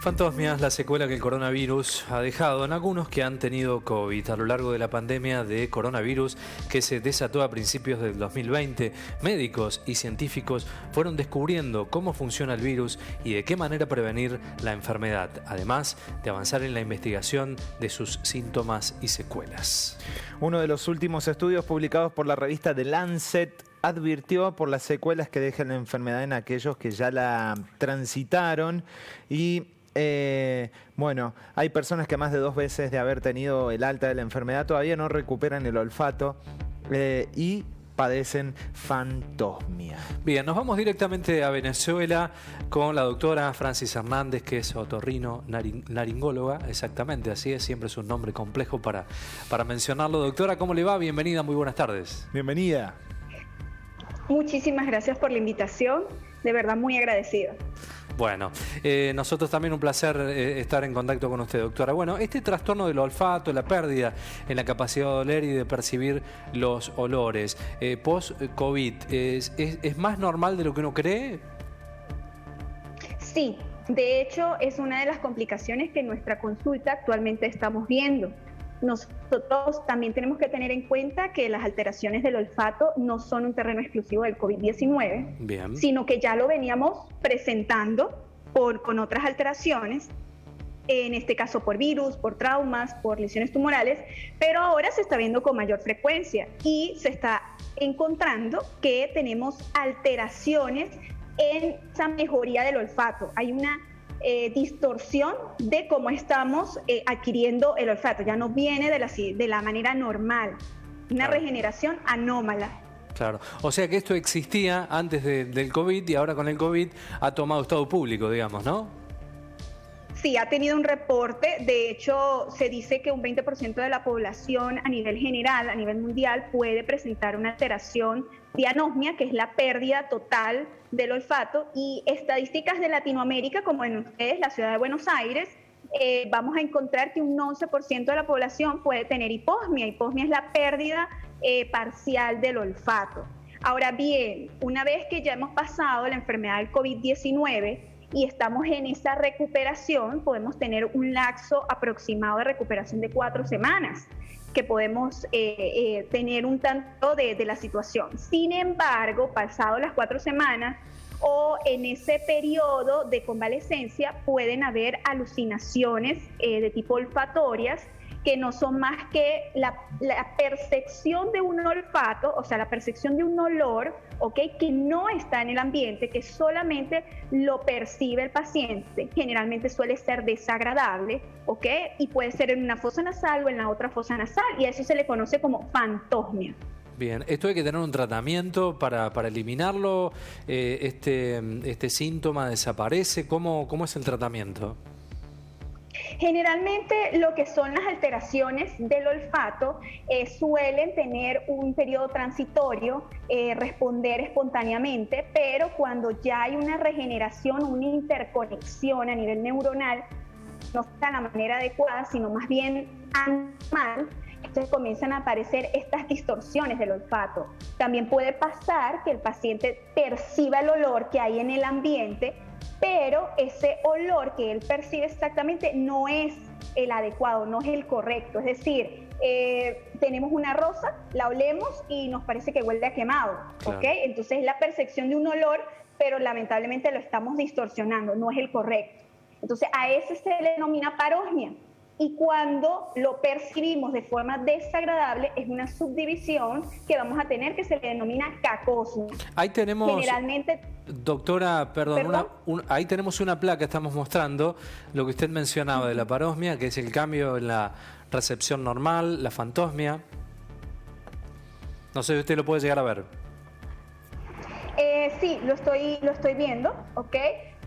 Fantosmias, la secuela que el coronavirus ha dejado en algunos que han tenido COVID. A lo largo de la pandemia de coronavirus que se desató a principios del 2020, médicos y científicos fueron descubriendo cómo funciona el virus y de qué manera prevenir la enfermedad, además de avanzar en la investigación de sus síntomas y secuelas. Uno de los últimos estudios publicados por la revista The Lancet advirtió por las secuelas que deja la enfermedad en aquellos que ya la transitaron y bueno, hay personas que más de 2 veces de haber tenido el alta de la enfermedad todavía no recuperan el olfato y padecen fantosmia. Bien, nos vamos directamente a Venezuela con la doctora Francis Hernández, que es otorrino laringóloga, exactamente, así es, siempre es un nombre complejo para mencionarlo. Doctora, ¿cómo le va? Bienvenida, muy buenas tardes. Bienvenida. Muchísimas gracias por la invitación, de verdad muy agradecida. Bueno, nosotros también un placer estar en contacto con usted, doctora. Bueno, este trastorno del olfato, la pérdida en la capacidad de oler y de percibir los olores, post-COVID, ¿es más normal de lo que uno cree? Sí, de hecho es una de las complicaciones que en nuestra consulta actualmente estamos viendo. Nosotros también tenemos que tener en cuenta que las alteraciones del olfato no son un terreno exclusivo del COVID-19, sino que ya lo veníamos presentando con otras alteraciones, en este caso por virus, por traumas, por lesiones tumorales, pero ahora se está viendo con mayor frecuencia y se está encontrando que tenemos alteraciones en esa mejoría del olfato. Hay una distorsión de cómo estamos adquiriendo el olfato, ya no viene de la manera normal, una regeneración anómala. Claro, o sea que esto existía antes del COVID y ahora con el COVID ha tomado estado público, digamos, ¿no? Sí, ha tenido un reporte, de hecho se dice que un 20% de la población a nivel general, a nivel mundial, puede presentar una alteración de anosmia, que es la pérdida total del olfato, y estadísticas de Latinoamérica, como en ustedes, la ciudad de Buenos Aires, vamos a encontrar que un 11% de la población puede tener hiposmia. Hiposmia es la pérdida parcial del olfato. Ahora bien, una vez que ya hemos pasado la enfermedad del COVID-19, y estamos en esa recuperación, podemos tener un lapso aproximado de recuperación de 4 semanas, que podemos tener un tanto de la situación. Sin embargo, pasado las 4 semanas o en ese periodo de convalecencia pueden haber alucinaciones de tipo olfatorias, que no son más que la percepción de un olfato, o sea, la percepción de un olor, ¿okay?, que no está en el ambiente, que solamente lo percibe el paciente. Generalmente suele ser desagradable, ¿ok?, y puede ser en una fosa nasal o en la otra fosa nasal, y a eso se le conoce como fantosmia. Bien, esto hay que tener un tratamiento para eliminarlo, este síntoma desaparece, ¿cómo es el tratamiento? Generalmente lo que son las alteraciones del olfato suelen tener un periodo transitorio, responder espontáneamente, pero cuando ya hay una regeneración, una interconexión a nivel neuronal, no está de la manera adecuada, sino más bien mal, entonces comienzan a aparecer estas distorsiones del olfato. También puede pasar que el paciente perciba el olor que hay en el ambiente, pero ese olor que él percibe exactamente no es el adecuado, no es el correcto. Es decir, tenemos una rosa, la olemos y nos parece que huele a quemado, claro. ¿Okay? Entonces es la percepción de un olor, pero lamentablemente lo estamos distorsionando, no es el correcto. Entonces a ese se le denomina parosmia. Y cuando lo percibimos de forma desagradable, es una subdivisión que vamos a tener que se le denomina cacosmia. Ahí tenemos, generalmente, doctora, perdón. Ahí tenemos una placa, estamos mostrando lo que usted mencionaba de la parosmia, que es el cambio en la recepción normal, la fantosmia. No sé si usted lo puede llegar a ver. Sí, lo estoy viendo, ¿ok?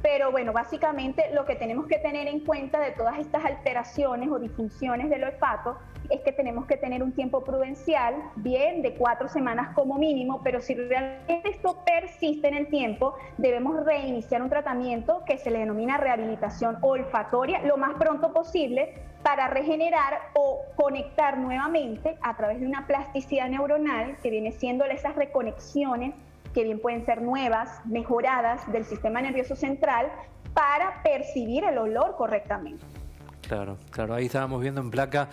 Pero bueno, básicamente lo que tenemos que tener en cuenta de todas estas alteraciones o disfunciones del olfato es que tenemos que tener un tiempo prudencial, bien, de 4 semanas como mínimo, pero si realmente esto persiste en el tiempo, debemos reiniciar un tratamiento que se le denomina rehabilitación olfatoria lo más pronto posible para regenerar o conectar nuevamente a través de una plasticidad neuronal que viene siendo esas reconexiones que bien pueden ser nuevas, mejoradas del sistema nervioso central para percibir el olor correctamente. Claro, claro, ahí estábamos viendo en placa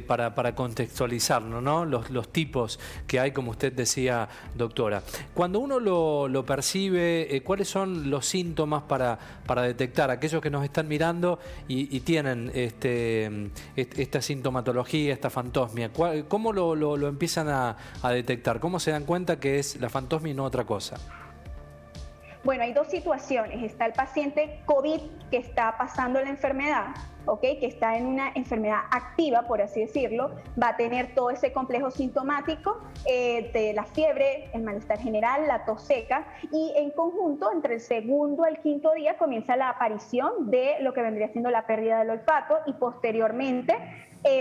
para contextualizarlo, ¿no? Los tipos que hay, como usted decía, doctora. Cuando uno lo percibe, ¿cuáles son los síntomas para detectar aquellos que nos están mirando y tienen esta sintomatología, esta fantosmia? ¿Cómo lo empiezan a detectar? ¿Cómo se dan cuenta que es la fantosmia y no otra cosa? Bueno, hay dos situaciones. Está el paciente COVID que está pasando la enfermedad, que está en una enfermedad activa, por así decirlo, va a tener todo ese complejo sintomático de la fiebre, el malestar general, la tos seca, y en conjunto, entre el segundo al quinto día, comienza la aparición de lo que vendría siendo la pérdida del olfato y posteriormente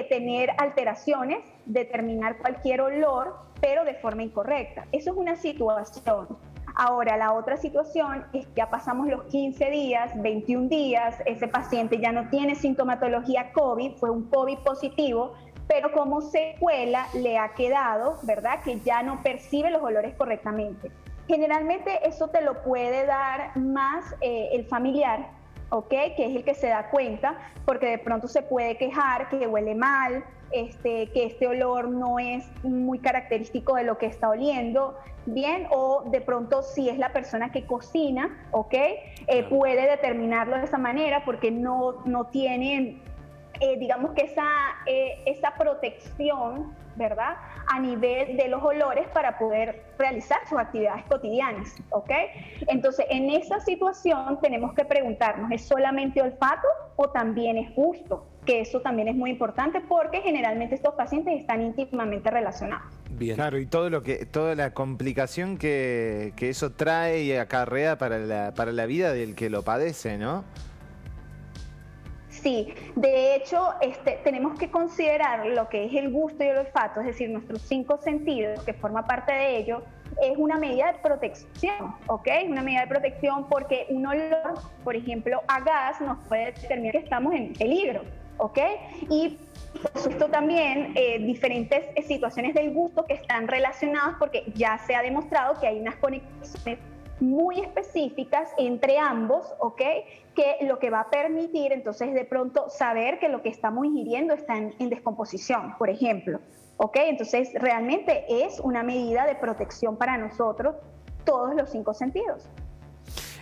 tener alteraciones, determinar cualquier olor, pero de forma incorrecta. Eso es una situación. Ahora, la otra situación es que ya pasamos los 15 días, 21 días, ese paciente ya no tiene sintomatología COVID, fue un COVID positivo, pero como secuela le ha quedado, ¿verdad?, que ya no percibe los olores correctamente. Generalmente eso te lo puede dar más el familiar, que es el que se da cuenta, porque de pronto se puede quejar que huele mal, que este olor no es muy característico de lo que está oliendo, bien, o de pronto si es la persona que cocina, puede determinarlo de esa manera porque no tiene, digamos que esa protección, ¿verdad?, a nivel de los olores para poder realizar sus actividades cotidianas, Entonces, en esa situación tenemos que preguntarnos, ¿es solamente olfato o también es gusto? Que eso también es muy importante porque generalmente estos pacientes están íntimamente relacionados. Bien. Claro, y toda la complicación que eso trae y acarrea para la vida del que lo padece, ¿no? Sí, de hecho tenemos que considerar lo que es el gusto y el olfato, es decir, nuestros 5 sentidos, que forma parte de ello, es una medida de protección, Una medida de protección porque un olor, por ejemplo, a gas nos puede determinar que estamos en peligro, Y por supuesto también diferentes situaciones del gusto que están relacionadas porque ya se ha demostrado que hay unas conexiones muy específicas entre ambos, que lo que va a permitir entonces de pronto saber que lo que estamos ingiriendo está en descomposición, por ejemplo, Entonces realmente es una medida de protección para nosotros, todos los 5 sentidos.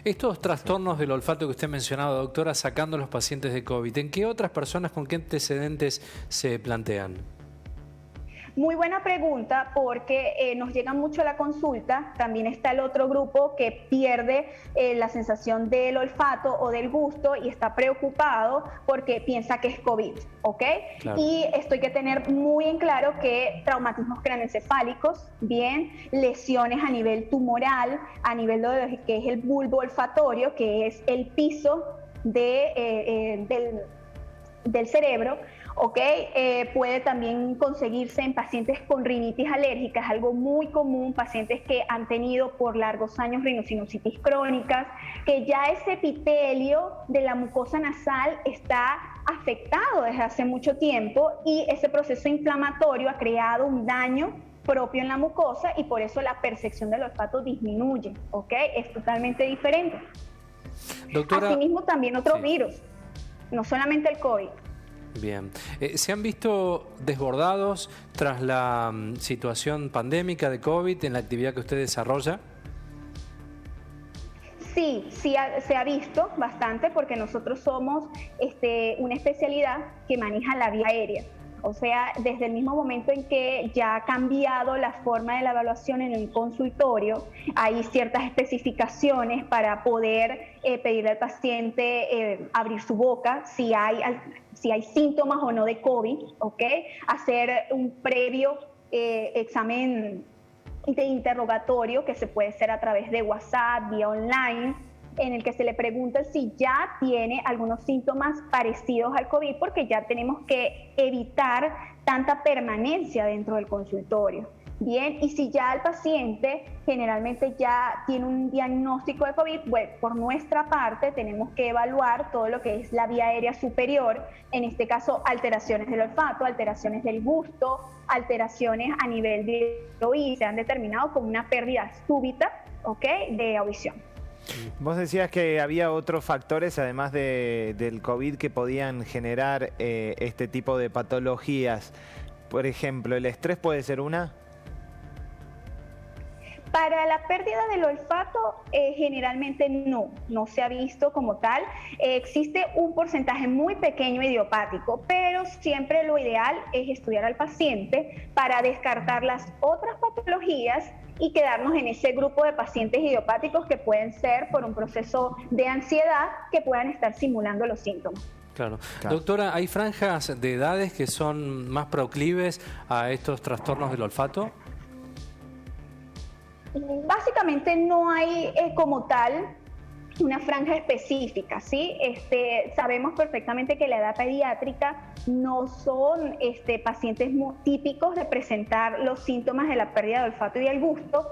Estos trastornos del olfato que usted mencionaba, doctora, sacando a los pacientes de COVID, ¿en qué otras personas con qué antecedentes se plantean? Muy buena pregunta porque nos llega mucho a la consulta. También está el otro grupo que pierde la sensación del olfato o del gusto y está preocupado porque piensa que es COVID, Claro. Y esto hay que tener muy en claro que traumatismos craneoencefálicos, bien, lesiones a nivel tumoral, a nivel de lo que es el bulbo olfatorio, que es el piso del cerebro, puede también conseguirse en pacientes con rinitis alérgica, es algo muy común, pacientes que han tenido por largos años rinosinusitis crónicas, que ya ese epitelio de la mucosa nasal está afectado desde hace mucho tiempo y ese proceso inflamatorio ha creado un daño propio en la mucosa y por eso la percepción del olfato disminuye, Es totalmente diferente. Doctora, asimismo también otros virus, no solamente el COVID. Bien. ¿Se han visto desbordados tras la situación pandémica de COVID en la actividad que usted desarrolla? Sí, se ha visto bastante porque nosotros somos una especialidad que maneja la vía aérea. O sea, desde el mismo momento en que ya ha cambiado la forma de la evaluación en el consultorio, hay ciertas especificaciones para poder pedirle al paciente abrir su boca, si hay síntomas o no de COVID, hacer un previo examen de interrogatorio que se puede hacer a través de WhatsApp, vía online, en el que se le pregunta si ya tiene algunos síntomas parecidos al COVID, porque ya tenemos que evitar tanta permanencia dentro del consultorio. Bien, y si ya el paciente generalmente ya tiene un diagnóstico de COVID, bueno, por nuestra parte tenemos que evaluar todo lo que es la vía aérea superior, en este caso alteraciones del olfato, alteraciones del gusto, alteraciones a nivel de oído, se han determinado como una pérdida súbita, ¿ok?, de audición. Vos decías que había otros factores, además del COVID, que podían generar este tipo de patologías. Por ejemplo, ¿el estrés puede ser una? Para la pérdida del olfato, generalmente no se ha visto como tal. Existe un porcentaje muy pequeño idiopático, pero siempre lo ideal es estudiar al paciente para descartar las otras patologías y quedarnos en ese grupo de pacientes idiopáticos que pueden ser por un proceso de ansiedad que puedan estar simulando los síntomas. Claro. Doctora, ¿hay franjas de edades que son más proclives a estos trastornos del olfato? Básicamente no hay como tal una franja específica, ¿sí? Sabemos perfectamente que la edad pediátrica no son pacientes muy típicos de presentar los síntomas de la pérdida de olfato y del gusto.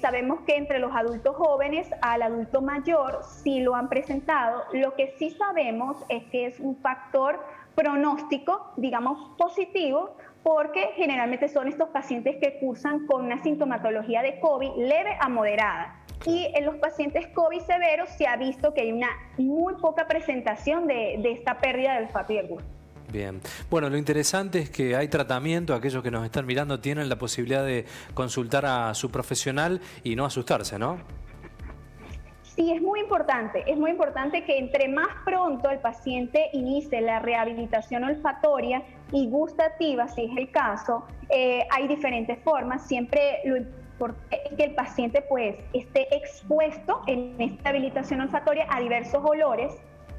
Sabemos que entre los adultos jóvenes al adulto mayor sí lo han presentado. Lo que sí sabemos es que es un factor pronóstico, digamos, positivo, porque generalmente son estos pacientes que cursan con una sintomatología de COVID leve a moderada. Y en los pacientes COVID severos se ha visto que hay una muy poca presentación de esta pérdida del olfato y del gusto. Bien. Bueno, lo interesante es que hay tratamiento. Aquellos que nos están mirando tienen la posibilidad de consultar a su profesional y no asustarse, ¿no? Sí, es muy importante que entre más pronto el paciente inicie la rehabilitación olfatoria y gustativa, si es el caso. Hay diferentes formas, siempre lo importante es que el paciente pues esté expuesto en esta rehabilitación olfatoria a diversos olores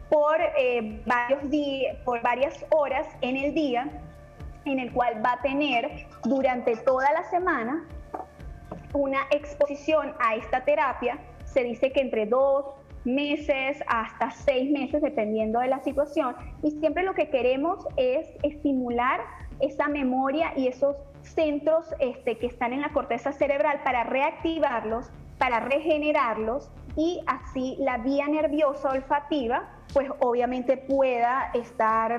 por varias horas en el día, en el cual va a tener durante toda la semana una exposición a esta terapia. Se dice que entre 2 meses hasta 6 meses, dependiendo de la situación, y siempre lo que queremos es estimular esa memoria y esos centros que están en la corteza cerebral para reactivarlos, para regenerarlos, y así la vía nerviosa olfativa pues obviamente pueda estar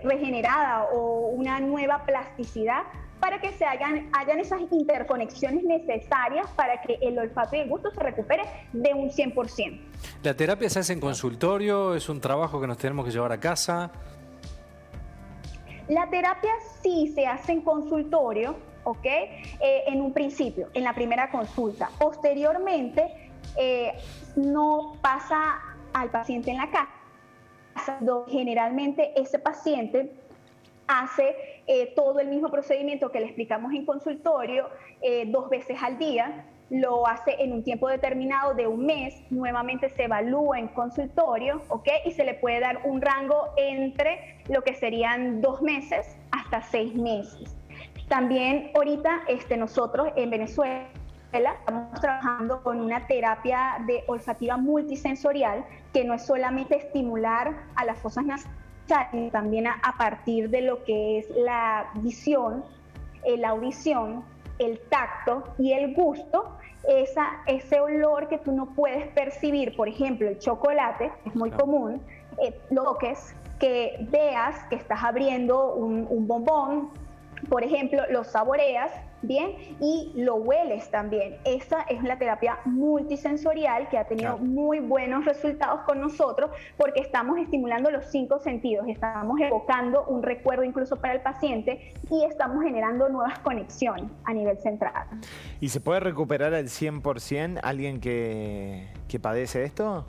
regenerada o una nueva plasticidad, para que se hayan esas interconexiones necesarias para que el olfato y el gusto se recupere de un 100%. ¿La terapia se hace en consultorio? ¿Es un trabajo que nos tenemos que llevar a casa? La terapia sí se hace en consultorio, ¿ok? En un principio, en la primera consulta. Posteriormente, no pasa al paciente en la casa, donde generalmente ese paciente hace todo el mismo procedimiento que le explicamos en consultorio 2 veces al día, lo hace en un tiempo determinado de 1 mes, nuevamente se evalúa en consultorio, ¿ok? Y se le puede dar un rango entre lo que serían 2 meses hasta 6 meses. También ahorita nosotros en Venezuela estamos trabajando con una terapia olfativa multisensorial, que no es solamente estimular a las fosas nasales, también a partir de lo que es la visión, la audición, el tacto y el gusto, ese olor que tú no puedes percibir, por ejemplo, el chocolate, es muy común, lo toques, que veas que estás abriendo un bombón, por ejemplo, lo saboreas, bien, y lo hueles también. Esa es la terapia multisensorial que ha tenido muy buenos resultados con nosotros, porque estamos estimulando los 5 sentidos, estamos evocando un recuerdo incluso para el paciente y estamos generando nuevas conexiones a nivel central. ¿Y se puede recuperar al 100% alguien que padece esto?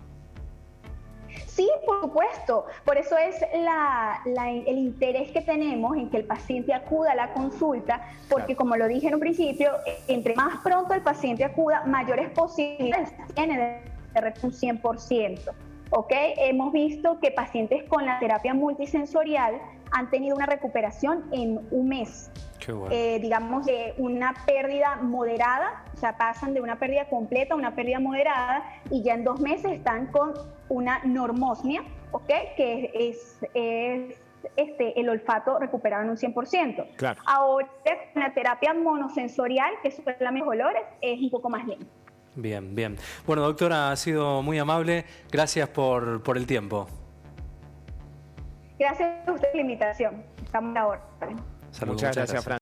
Sí, por supuesto. Por eso es el interés que tenemos en que el paciente acuda a la consulta, porque como lo dije en un principio, entre más pronto el paciente acuda, mayores posibilidades tiene de un 100%. ¿Ok? Hemos visto que pacientes con la terapia multisensorial han tenido una recuperación en 1 mes. Qué bueno. Digamos de una pérdida moderada, o sea, pasan de una pérdida completa a una pérdida moderada, y ya en 2 meses están con una normosmia, ¿ok? Que es el olfato recuperado en un 100%. Claro. Ahora, con la terapia monosensorial, que es solamente olores, es un poco más lento. Bien, bien. Bueno, doctora, ha sido muy amable. Gracias por el tiempo. Gracias a usted por la invitación. Estamos a la orden. Saludos, Muchas gracias, Fran.